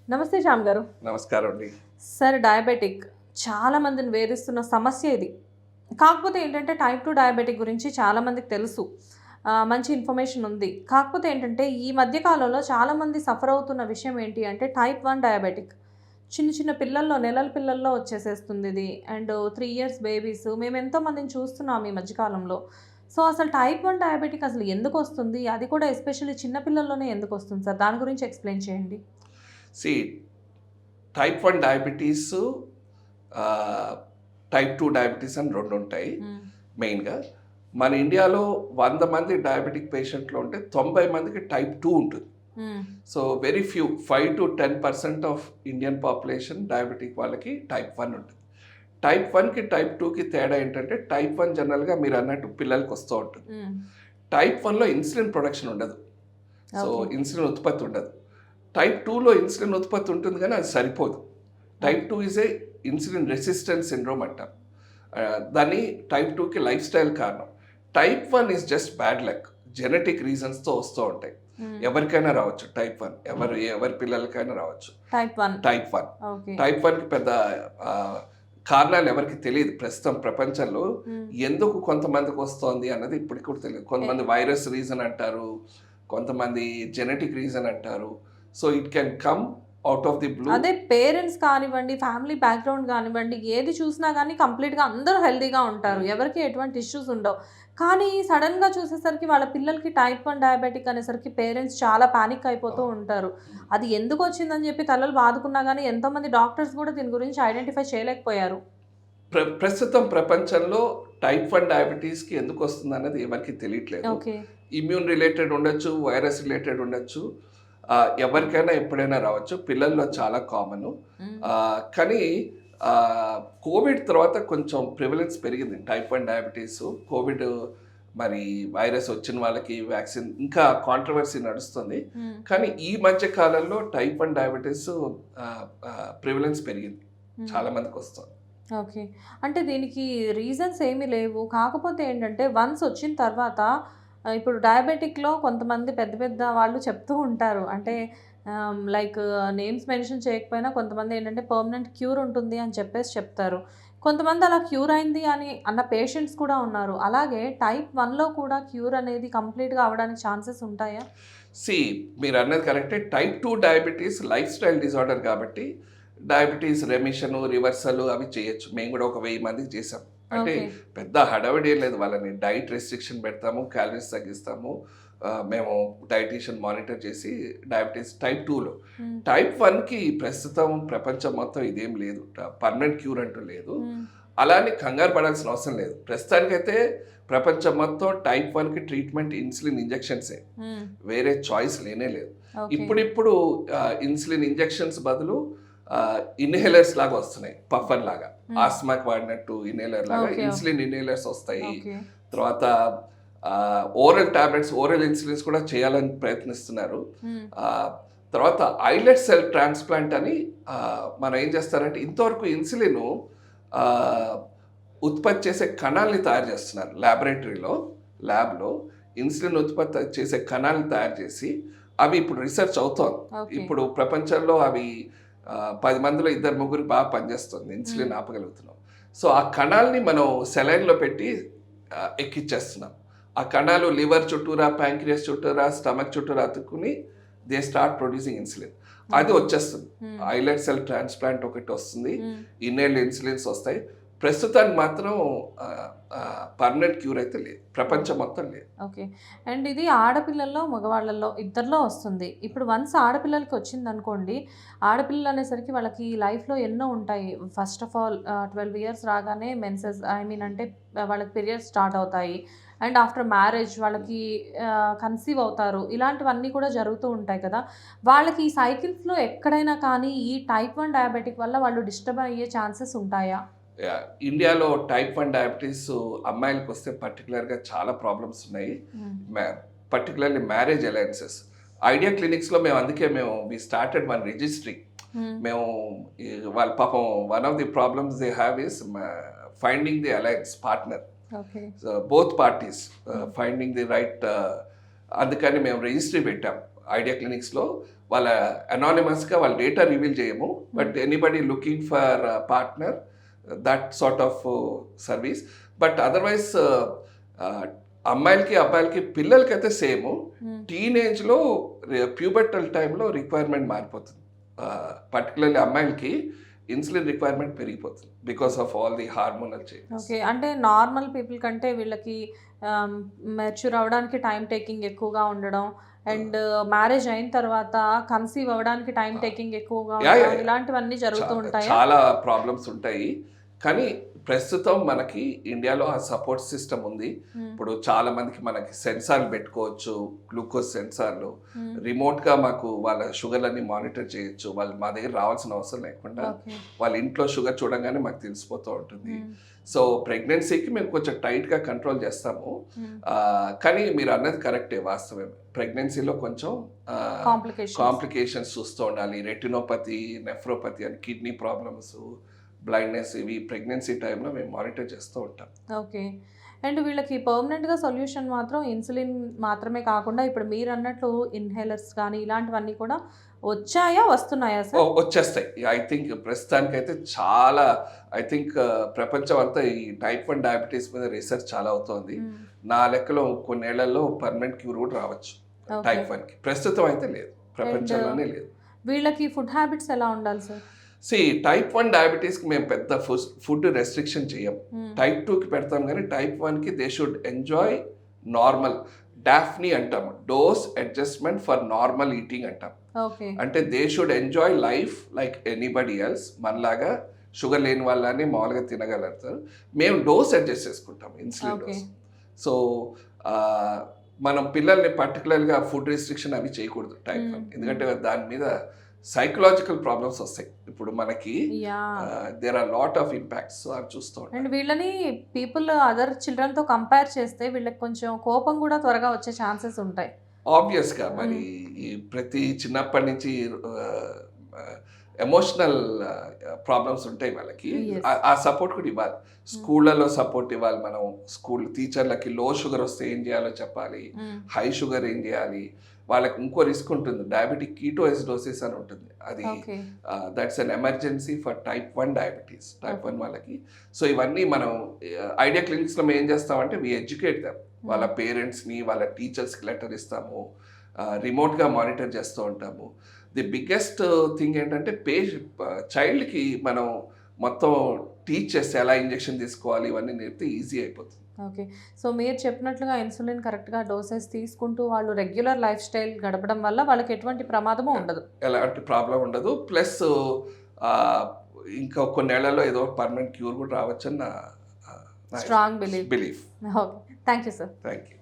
నమస్తే శ్యామ్ గారు. నమస్కారం అండి. సార్, డయాబెటిక్ చాలా మందిని వేధిస్తున్న సమస్య ఇది. కాకపోతే ఏంటంటే టైప్ 2 డయాబెటిక్ గురించి చాలామందికి తెలుసు. మంచి ఇన్ఫర్మేషన్ ఉంది. కాకపోతే ఏంటంటే ఈ మధ్య కాలంలో చాలామంది సఫర్ అవుతున్న విషయం ఏంటి అంటే టైప్ 1 డయాబెటిక్. చిన్న చిన్న పిల్లల్లో, నెలల పిల్లల్లో వచ్చేసేస్తుంది ఇది. అండ్ 3 ఇయర్స్ బేబీస్ మేము ఎంతోమందిని చూస్తున్నాం ఈ మధ్యకాలంలో. సో అసలు టైప్ 1 డయాబెటిక్ అసలు ఎందుకు వస్తుంది? అది కూడా ఎస్పెషల్లీ చిన్న పిల్లల్లోనే ఎందుకు వస్తుంది సార్? దాని గురించి ఎక్స్ప్లెయిన్ చేయండి. టైప్ 1 డయాబెటీస్, టైప్ 2 డయాబెటీస్ అని రెండు ఉంటాయి. మెయిన్గా మన ఇండియాలో 100 మంది డయాబెటిక్ పేషెంట్లు ఉంటే 90 మందికి టైప్ 2 ఉంటుంది. So very few 5 to 10% of Indian population diabetic వాళ్ళకి టైప్ 1 ఉంటుంది. టైప్ 1కి టైప్ 2కి తేడా ఏంటంటే టైప్ 1 జనరల్గా మీరు అన్నట్టు పిల్లలకి వస్తూ ఉంటుంది. టైప్ 1లో ఇన్సులిన్ ప్రొడక్షన్ ఉండదు. సో ఇన్సులిన్ ఉత్పత్తి ఉండదు. టైప్ 2లో ఇన్సులిన్ ఉత్పత్తి ఉంటుంది కానీ అది సరిపోదు. Type 2 is a insulin resistance syndrome అంటారు. దాన్ని టైప్ 2కి లైఫ్ స్టైల్ కారణం. Type 1 is just bad luck. Genetic రీజన్స్తో వస్తూ ఉంటాయి. ఎవరికైనా రావచ్చు టైప్ 1, ఎవరి పిల్లలకైనా రావచ్చు టైప్ 1. టైప్ 1కి పెద్ద కారణాలు ఎవరికి తెలియదు ప్రస్తుతం ప్రపంచంలో. ఎందుకు కొంతమందికి వస్తుంది అన్నది ఇప్పటికి కూడా తెలియదు. కొంతమంది వైరస్ రీజన్ అంటారు, కొంతమంది జెనెటిక్ రీజన్ అంటారు. So it can come out of the blue. అదే పేరెంట్స్ కానివ్వండి, ఫ్యామిలీ బ్యాక్గ్రౌండ్ కానివ్వండి, ఏది చూసినా కానీ కంప్లీట్గా అందరూ హెల్తీగా ఉంటారు, ఎవరికి ఎటువంటి ఇష్యూస్ ఉండవు. కానీ సడన్గా చూసేసరికి వాళ్ళ పిల్లలకి టైప్ 1 డయాబెటిక్ అనేసరికి పేరెంట్స్ చాలా పానిక్ అయిపోతూ ఉంటారు. అది ఎందుకు వచ్చిందని చెప్పి తలలు బాదుకున్నా కానీ ఎంతోమంది డాక్టర్స్ కూడా దీని గురించి ఐడెంటిఫై చేయలేకపోయారు. ప్రస్తుతం ప్రపంచంలో టైప్ 1 డయాబెటీస్కి ఎందుకు వస్తుంది అన్నది ఎవరికి తెలియట్లేదు. ఇమ్యూన్ రిలేటెడ్ ఉండొచ్చు, వైరస్ రిలేటెడ్ ఉండొచ్చు, ఎవరికైనా ఎప్పుడైనా రావచ్చు. పిల్లల్లో చాలా కామను. కానీ కోవిడ్ తర్వాత కొంచెం ప్రివలెన్స్ పెరిగింది టైప్ 1 డయాబెటీస్. కోవిడ్ మరి వైరస్ వచ్చిన వాళ్ళకి వ్యాక్సిన్ ఇంకా కాంట్రవర్సీ నడుస్తుంది. కానీ ఈ మధ్య కాలంలో టైప్ 1 డయాబెటీస్ ప్రివలెన్స్ పెరిగింది, చాలా మందికి వస్తుంది. ఓకే. అంటే దీనికి రీజన్స్ ఏమీ లేవు. కాకపోతే ఏంటంటే వన్స్ వచ్చిన తర్వాత ఇప్పుడు డయాబెటిక్‌లో కొంతమంది పెద్ద పెద్ద వాళ్ళు చెప్తూ ఉంటారు. అంటే లైక్ నేమ్స్ మెన్షన్ చేయకపోయినా కొంతమంది ఏంటంటే పర్మనెంట్ క్యూర్ ఉంటుంది అని చెప్పేసి చెప్తారు. కొంతమంది అలా క్యూర్ అయింది అని అన్న పేషెంట్స్ కూడా ఉన్నారు. అలాగే టైప్ 1లో కూడా క్యూర్ అనేది కంప్లీట్‌గా అవ్వడానికి ఛాన్సెస్ ఉంటాయా? మీరు అన్నది కరెక్టే. Type 2 diabetes life style disorder కాబట్టి డయాబెటీస్ రెమిషన్, రివర్సల్ అవి చేయొచ్చు. మేము కూడా ఒక 1000 మందికి చేసాం. అంటే పెద్ద హడావిడి లేదు. వాళ్ళని డైట్ రెస్ట్రిక్షన్ పెడతాము, క్యాలరీస్ తగ్గిస్తాము. మేము డైటీషియన్ మానిటర్ చేసి డయాబెటీస్ టైప్ 2లో. టైప్ 1కి ప్రస్తుతం ప్రపంచం మొత్తం ఇదేం లేదు, పర్మనెంట్ క్యూర్ అంటూ లేదు. అలానే కంగారు పడాల్సిన అవసరం లేదు. ప్రస్తుతానికైతే ప్రపంచం మొత్తం టైప్ 1కి ట్రీట్మెంట్ ఇన్సులిన్ ఇంజెక్షన్సే, వేరే చాయిస్ లేనే లేదు. ఇప్పుడు ఇన్సులిన్ ఇంజెక్షన్స్ బదులు ఇన్హేలర్స్ లాగా వస్తున్నాయి, పఫర్ లాగా, ఆస్మాకి వాడినట్టు ఇన్హేలర్ లాగా ఇన్సులిన్ ఇన్హేలర్స్ వస్తాయి. తర్వాత ఓరల్ టాబ్లెట్స్, ఓరల్ ఇన్సులిన్స్ కూడా చేయాలని ప్రయత్నిస్తున్నారు. తర్వాత ఐలెట్ సెల్ ట్రాన్స్ప్లాంట్ అని మనం ఏం చేస్తారంటే ఇంతవరకు ఇన్సులిన్ ఉత్పత్తి చేసే కణాలని తయారు చేస్తున్నారు ల్యాబ్లో ఇన్సులిన్ ఉత్పత్తి చేసే కణాలను తయారు చేసి అవి ఇప్పుడు రీసెర్చ్ అవుతోంది. ఇప్పుడు ప్రపంచంలో అవి 10 మందిలో 2-3 బాగా పనిచేస్తుంది, ఇన్సులిన్ ఆపగలుగుతున్నాం. సో ఆ కణాలని మనం సెలైన్లో పెట్టి ఎక్కిచ్చేస్తున్నాం. ఆ కణాలు లివర్ చుట్టూరా, ప్యాంక్రియాస్ చుట్టూరా, స్టమక్ చుట్టూరా అతుక్కుని దే స్టార్ట్ ప్రొడ్యూసింగ్ ఇన్సులిన్. అది వచ్చేస్తుంది. ఐలెట్ సెల్ ట్రాన్స్ప్లాంట్ ఒకటి వస్తుంది, ఇన్హేల్డ్ ఇన్సులిన్స్ వస్తాయి. ప్రస్తుతానికి మాత్రం పర్మనెంట్ క్యూర్ అయితే లేదు, ప్రపంచం మొత్తం లేదు. ఓకే. అండ్ ఇది ఆడపిల్లల్లో, మగవాళ్ళల్లో ఇద్దరిలో వస్తుంది. ఇప్పుడు వన్స్ ఆడపిల్లలకి వచ్చింది అనుకోండి, ఆడపిల్లలు అనేసరికి వాళ్ళకి లైఫ్లో ఎన్నో ఉంటాయి. ఫస్ట్ ఆఫ్ ఆల్ 12 ఇయర్స్ రాగానే మెన్సెస్ అంటే వాళ్ళకి పీరియడ్స్ స్టార్ట్ అవుతాయి. అండ్ ఆఫ్టర్ మ్యారేజ్ వాళ్ళకి కన్సీవ్ అవుతారు. ఇలాంటివన్నీ కూడా జరుగుతూ ఉంటాయి కదా. వాళ్ళకి ఈ సైకిల్స్లో ఎక్కడైనా కానీ ఈ టైప్ 1 డయాబెటిక్ వల్ల వాళ్ళు డిస్టర్బ్ అయ్యే ఛాన్సెస్ ఉంటాయా? ఇండియాలో టైప్ 1 డయాబెటీస్ అమ్మాయిలకు వస్తే పర్టికులర్గా చాలా ప్రాబ్లమ్స్ ఉన్నాయి. Particularly marriage alliances. ఐడియా క్లినిక్స్లో మేము వి స్టార్టెడ్ వన్ రిజిస్ట్రీ. మేము వాళ్ళ పాపం one of the problems they have is finding the alliance partner. Okay. So both parties finding the right అందుకని మేము రిజిస్ట్రీ పెట్టాం ఐడియా క్లినిక్స్లో. వాళ్ళ అనానిమస్గా వాళ్ళ డేటా రివీల్ చేయము, but anybody looking for partner that sort of service. But otherwise అమ్మాయిలకి అబ్బాయిలకి పిల్లలకి అయితే సేమ్. టీనేజ్లో ప్యూబర్టల్ టైంలో రిక్వైర్మెంట్ మారిపోతుంది. పర్టికులర్లీ అమ్మాయిలకి ఇన్సులిన్ రిక్వైర్మెంట్ పెరిగిపోతుంది because of all the hormonal changes. Okay, అంటే నార్మల్ పీపుల్ కంటే వీళ్ళకి మెచ్యూర్ అవ్వడానికి టైం టేకింగ్ ఎక్కువగా ఉండడం, అండ్ మ్యారేజ్ అయిన తర్వాత కన్సీవ్ అవ్వడానికి టైం టేకింగ్ ఎక్కువగా ఉండడం, ఇలాంటివన్నీ జరుగుతూ ఉంటాయి. చాలా ప్రాబ్లమ్స్ ఉంటాయి. కానీ ప్రస్తుతం మనకి ఇండియాలో ఆ సపోర్ట్ సిస్టమ్ ఉంది. ఇప్పుడు చాలా మందికి మనకి సెన్సార్లు పెట్టుకోవచ్చు, గ్లూకోజ్ సెన్సార్లు. రిమోట్గా మాకు వాళ్ళ షుగర్లన్నీ మానిటర్ చేయొచ్చు. వాళ్ళు మా దగ్గర రావాల్సిన అవసరం లేకుండా వాళ్ళ ఇంట్లో షుగర్ చూడంగానే మాకు తెలిసిపోతూ ఉంటుంది. సో ప్రెగ్నెన్సీకి మేము కొంచెం టైట్గా కంట్రోల్ చేస్తాము. కానీ మీరు అన్నది కరెక్టే, వాస్తవమే. ప్రెగ్నెన్సీలో కొంచెం కాంప్లికేషన్స్ చూస్తూ ఉండాలి. రెటినోపతి, నెఫ్రోపతి అని కిడ్నీ ప్రాబ్లమ్స్, బ్లైండ్నెస్, ఇవి ప్రెగ్నెన్సీ టైంలో మేము మానిటర్ చేస్తూ ఉంటాం. ఓకే, అండ్ వీళ్ళకి పర్మనెంట్గా సొల్యూషన్ మాత్రం ఇన్సులిన్ మాత్రమే కాకుండా ఇప్పుడు మీరు అన్నట్లు ఇన్హేలర్స్ కానీ ఇలాంటివన్నీ కూడా వస్తున్నాయా సార్? వచ్చేస్తాయి. ఐ థింక్ ప్రస్తుతానికైతే చాలా, ఐ థింక్ ప్రపంచం అంతా ఈ టైప్ 1 డయాబెటీస్ మీద రీసెర్చ్ చాలా అవుతోంది. నా లెక్కలో కొన్నేళ్లలో పర్మనెంట్ క్యూర్ కూడా రావచ్చు టైప్ 1కి. ప్రస్తుతం అయితే లేదు, ప్రపంచంలోనే లేదు. వీళ్ళకి ఫుడ్ హ్యాబిట్స్ ఎలా ఉండాలి సార్? టైప్ 1 డయాబెటీస్కి మేము పెద్ద ఫుడ్ రెస్ట్రిక్షన్ చేయం. టైప్ 2కి పెడతాం, కానీ టైప్ 1కి దే షుడ్ ఎంజాయ్ నార్మల్, డాఫ్నీ అంటాం, dose adjustment for normal eating అంటాం. అంటే they should enjoy life like anybody else. మనలాగా షుగర్ లేని వాళ్ళని మామూలుగా తినగలుగుతారు. మేము డోస్ అడ్జస్ట్ చేసుకుంటాం, ఇన్సులిన్ డోస్. సో మనం పిల్లల్ని పర్టికులర్గా ఫుడ్ రెస్ట్రిక్షన్ అవి చేయకూడదు టైప్ 1, ఎందుకంటే దాని మీద సైకలాజికల్ ప్రాబ్లమ్స్ వస్తాయి. ఇప్పుడు మనకి there are lot of impacts అవి చూస్తూ. అండ్ వీళ్ళని పీపుల్ అదర్ చిల్డ్రన్తో కంపేర్ చేస్తే వీళ్ళకి కొంచెం కోపం కూడా త్వరగా వచ్చే ఛాన్సెస్ ఉంటాయి. ఆబ్వియస్గా మరి ప్రతి చిన్నప్పటి నుంచి ఎమోషనల్ ప్రాబ్లమ్స్ ఉంటాయి వాళ్ళకి. ఆ సపోర్ట్ కూడా ఇవ్వాలి. స్కూళ్ళలో సపోర్ట్ ఇవ్వాలి. మనం స్కూల్ టీచర్లకి లో షుగర్ వస్తే ఏం చేయాలో చెప్పాలి, హై షుగర్ ఏం చేయాలి. వాళ్ళకి ఇంకో రిస్క్ ఉంటుంది, డయాబెటిక్ కీటోఎసిడోసిస్ అని ఉంటుంది. అది that's an emergency for type 1 diabetes, type 1 వాళ్ళకి. సో ఇవన్నీ మనం ఐడియా క్లినిక్స్లో మేము ఏం చేస్తామంటే వి ఎడ్యుకేట్ దెమ్. వాళ్ళ పేరెంట్స్ని, వాళ్ళ టీచర్స్కి లెటర్ ఇస్తాము, రిమోట్గా మానిటర్ చేస్తూ ఉంటాము. ది బిగ్గెస్ట్ థింగ్ ఏంటంటే చైల్డ్కి మనం మొత్తం టీచ్ చేస్తే ఎలా ఇంజెక్షన్ తీసుకోవాలి ఇవన్నీ నేర్పితే ఈజీ అయిపోతుంది. ఓకే, సో మీరు చెప్పినట్లుగా ఇన్సులిన్ కరెక్ట్గా డోసెస్ తీసుకుంటూ వాళ్ళు రెగ్యులర్ లైఫ్ స్టైల్ గడపడం వల్ల వాళ్ళకి ఎటువంటి ప్రమాదము ఉండదు, ఎలాంటి ప్రాబ్లం ఉండదు. ప్లస్ ఇంకా కొన్నేళ్లలో ఏదో పర్మనెంట్ క్యూర్ కూడా రావచ్చని నా strong belief. Okay, thank you sir. Thank you.